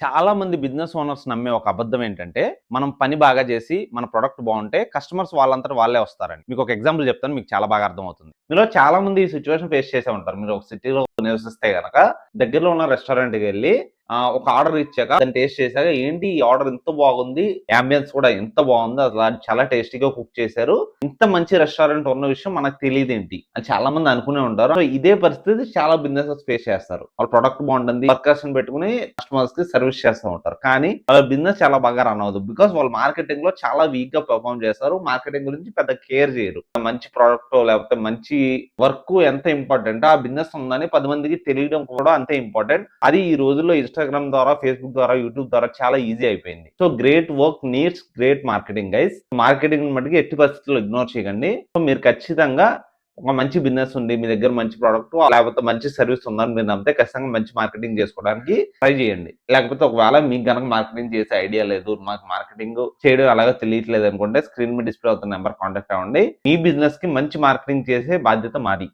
చాలా మంది business owners నమ్మే ఒక అబద్ధం ఏంటంటే, మనం పని బాగా చేసి, మన ప్రొడక్ట్ బావుంటే కస్టమర్స్ వాళ్ళంతట వాళ్ళే వస్తారని. మీకు ఒక ఎగ్జాంపుల్ చెప్తాను. మీకు చాలా బాగా అర్థమవుతుంది. మీలో చాలా మంది ఈ సిట్యుయేషన్ ఫేస్ చేసే ఉంటారు. మీరు ఒక సిటీలో నివసిస్తే గనక దగ్గరలో ఉన్న రెస్టారెంట్‌కెళ్ళి ఒక ఆర్డర్ ఇచ్చాక దాన్ని టేస్ట్ చేసాక ఏంటి ఈ ఆర్డర్ ఇంత బాగుంది. యాంబియన్స్ కూడా ఎంత బాగుంది. అసల చాలా టేస్టీగా కుక్ చేశారు. ఇంత మంచి రెస్టారెంట్ ఉన్న విషయం మనకు తెలీదేంటి అని చాలా మంది అనుకునే ఉంటారు. సో, ఇదే పరిస్థితి చాలా బిజినెసెస్ ఫేస్ చేస్తారు. వాళ్ళ ప్రొడక్ట్ బాగుంటుంది. వర్కర్స్‌ని పెట్టుకొని కస్టమర్స్‌కి సర్విస్ చేస్తూ ఉంటారు. కానీ వాళ్ళ బిజినెస్ చాలా బాగా రన్ అవ్వదు. బికాజ్ వాళ్ళు మార్కెటింగ్‌లో చాలా వీక్‌గా పెర్ఫార్మ్ చేస్తారు. మార్కెటింగ్ గురించి పెద్ద కేర్ చేయరు. మంచి ప్రొడక్టో లేకపోతే మంచి వర్క్ ఎంత ఇంపార్టెంటో ఆ బిజినెస్ ఉందని 10 మందికి తెలియడం కూడా అంతే ఇంపార్టెంట్. అది ఈ రోజుల్లో ఇన్‌స్టాగ్రామ్ ద్వారా, ఫేస్‌బుక్ ద్వారా, యూట్యూబ్ ద్వారా చాలా ఈజీ అయిపోయింది. So, great work needs great marketing guys. Marketing మట్టుకు ఎట్టి పరిస్థితుల్లో ఇగ్నోర్ చేయకండి. సో, మీరు ఖచ్చితంగా ఒక మంచి బిజినెస్ ఉంది. మీ దగ్గర మంచి ప్రొడక్ట్ లేకపోతే మంచి సర్విస్ ఉందని మీరు నమ్మితే ఖచ్చితంగా మంచి మార్కెటింగ్ చేసుకోవడానికి ట్రై చేయండి. లేకపోతే ఒకవేళ మీకు గనక మార్కెటింగ్ చేసే ఐడియా లేదు. మాకు మార్కెటింగ్ చేయడం ఎలాగో తెలియట్లేదు అనుకుంటే స్క్రీన్ మీద డిస్ప్లే అవుతున్న నంబర్ కాంటాక్ట్ అవ్వండి. మీ బిజినెస్‌కి మంచి మార్కెటింగ్ చేసే బాధ్యత మాది.